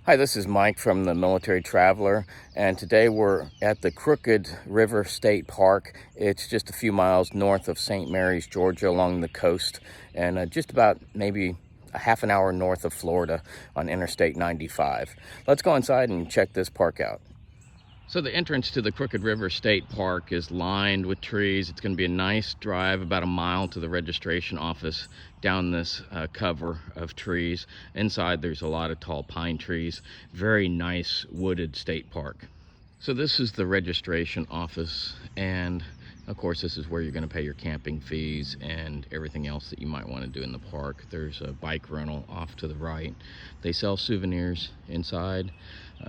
Hi, this is Mike from the Military Traveler, and today we're at the Crooked River State Park. It's just a few miles north of St. Mary's, Georgia, along the coast, and just about maybe a half an hour north of Florida on Interstate 95. Let's go inside and check this park out. So the entrance to the Crooked River State Park is lined with trees. It's going to be a nice drive, about a mile to the registration office down this cover of trees. Inside there's a lot of tall pine trees. Very nice wooded state park. So this is the registration office, and of course this is where you're going to pay your camping fees and everything else that you might want to do in the park. There's a bike rental off to the right. They sell souvenirs inside.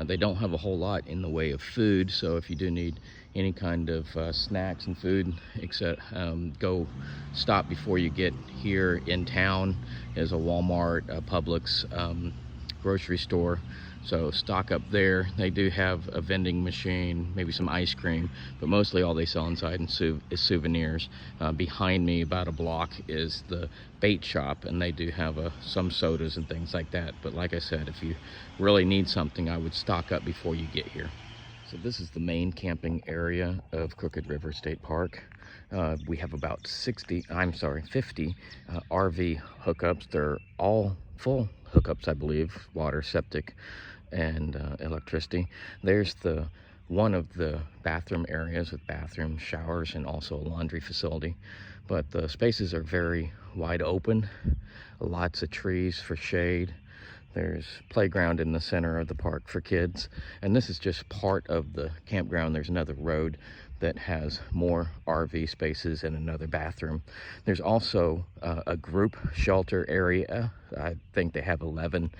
They don't have a whole lot in the way of food, so if you do need any kind of snacks and food, except go stop before you get here in town. There's a Walmart, a Publix, grocery store, so stock up there. They do have a vending machine, maybe some ice cream, but mostly all they sell inside is souvenirs. Behind me about a block is the bait shop, and they do have some sodas and things like that. But like I said, if you really need something, I would stock up before you get here. So this is the main camping area of Crooked River State Park. We have about 50 RV hookups. They're all full hookups, I believe, water, septic, and electricity. There's one of the bathroom areas with bathrooms, showers, and also a laundry facility. But the spaces are very wide open, lots of trees for shade. There's playground in the center of the park for kids, and this is just part of the campground. There's another road that has more RV spaces and another bathroom. There's also a group shelter area. I think they have 11,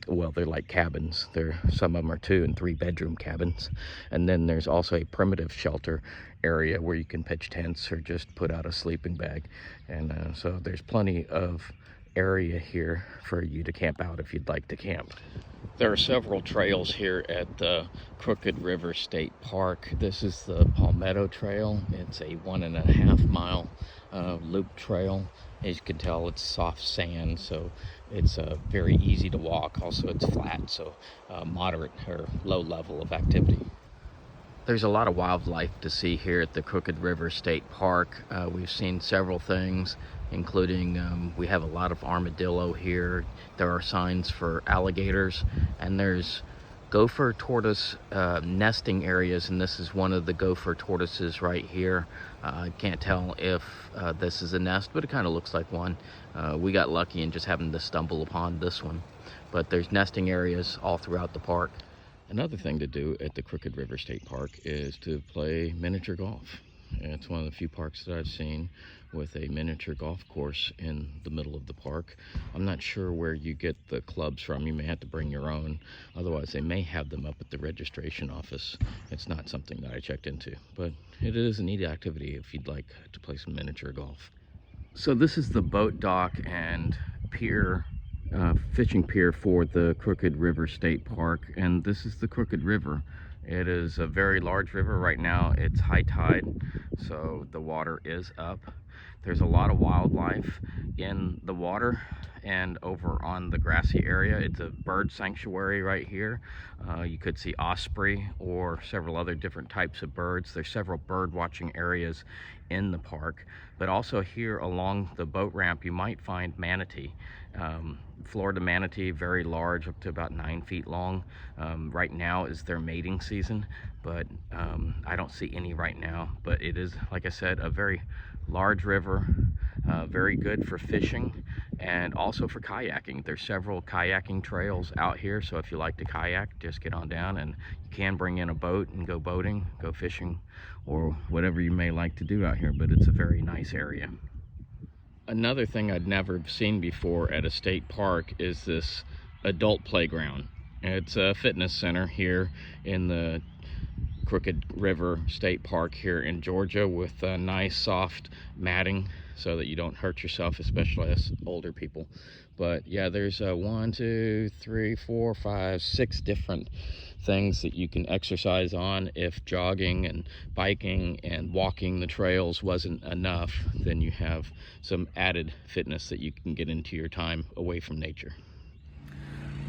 well, they're like cabins. Some of them are 2 and 3 bedroom cabins. And then there's also a primitive shelter area where you can pitch tents or just put out a sleeping bag. And so there's plenty of area here for you to camp out if you'd like to camp. There are several trails here at the Crooked River State Park. This is the Palmetto Trail. It's a 1.5 mile loop trail. As you can tell, it's soft sand, so it's very easy to walk. Also, it's flat, so moderate or low level of activity. There's a lot of wildlife to see here at the Crooked River State Park. We've seen several things, including we have a lot of armadillo here. There are signs for alligators, and there's gopher tortoise nesting areas, and this is one of the gopher tortoises right here. I can't tell if this is a nest, but it kind of looks like one. We got lucky in just having to stumble upon this one, but there's nesting areas all throughout the park. Another thing to do at the Crooked River State Park is to play miniature golf. And it's one of the few parks that I've seen with a miniature golf course in the middle of the park. I'm not sure where you get the clubs from. You may have to bring your own. Otherwise, they may have them up at the registration office. It's not something that I checked into, but it is a neat activity if you'd like to play some miniature golf. So this is the boat dock and pier, fishing pier for the Crooked River State Park, and this is the Crooked River. It is a very large river. Right now it's high tide, so the water is up. There's a lot of wildlife in the water and over on the grassy area. It's a bird sanctuary right here. You could see osprey or several other different types of birds. There's several bird watching areas in the park, but also here along the boat ramp you might find manatee. Florida manatee, very large, up to about 9 feet long. Right now is their mating season, but I don't see any right now. But it is, like I said, a very large river, very good for fishing and also for kayaking. There's several kayaking trails out here, so if you like to kayak, just get on down, and you can bring in a boat and go boating, go fishing, or whatever you may like to do out here, but it's a very nice area. Another thing I'd never seen before at a state park is this adult playground. It's a fitness center here in the Crooked River State Park here in Georgia, with nice soft matting so that you don't hurt yourself, especially as older people. But yeah, there's 1, 2, 3, 4, 5, 6 different things that you can exercise on. If jogging and biking and walking the trails wasn't enough, then you have some added fitness that you can get into your time away from nature.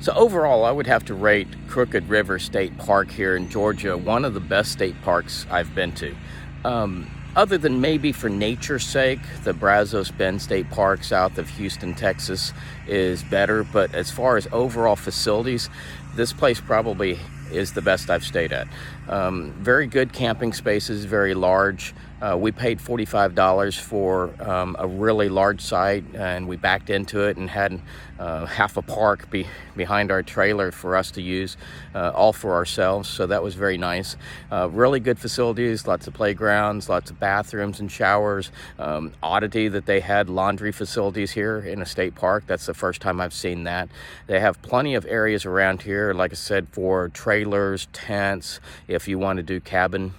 So overall, I would have to rate Crooked River State Park here in Georgia one of the best state parks I've been to. Other than maybe for nature's sake, the Brazos Bend State Park south of Houston, Texas is better. But as far as overall facilities, this place probably is the best I've stayed at. Very good camping spaces, very large. We paid $45 for a really large site, and we backed into it and had half a park behind our trailer for us to use, all for ourselves. So that was very nice. Really good facilities, lots of playgrounds, lots of bathrooms and showers. Oddity that they had laundry facilities here in a state park. That's the first time I've seen that. They have plenty of areas around here, like I said, for trailers, tents. If you want to do cabin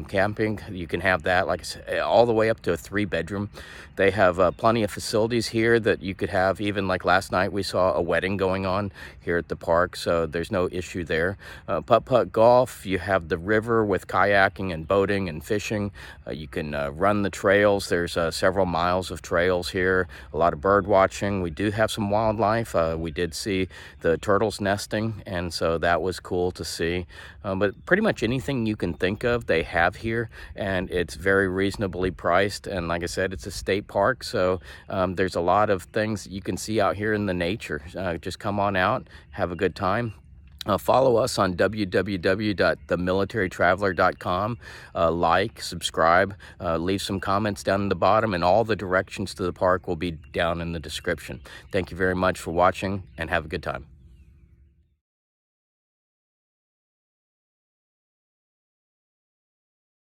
camping, you can have that, like I said, all the way up to a 3-bedroom. They have plenty of facilities here that you could have. Even like last night, we saw a wedding going on here at the park, so there's no issue there. Putt-putt golf, you have the river with kayaking and boating and fishing. You can run the trails. There's several miles of trails here, a lot of bird watching. We do have some wildlife. We did see the turtles nesting, and so that was cool to see. But pretty much anything you can think of, they have here, and it's very reasonably priced. And like I said, it's a state park, so there's a lot of things you can see out here in the nature. Just come on out, have a good time. Follow us on www.themilitarytraveler.com. Like, subscribe, leave some comments down in the bottom, and all the directions to the park will be down in the description. Thank you very much for watching, and have a good time.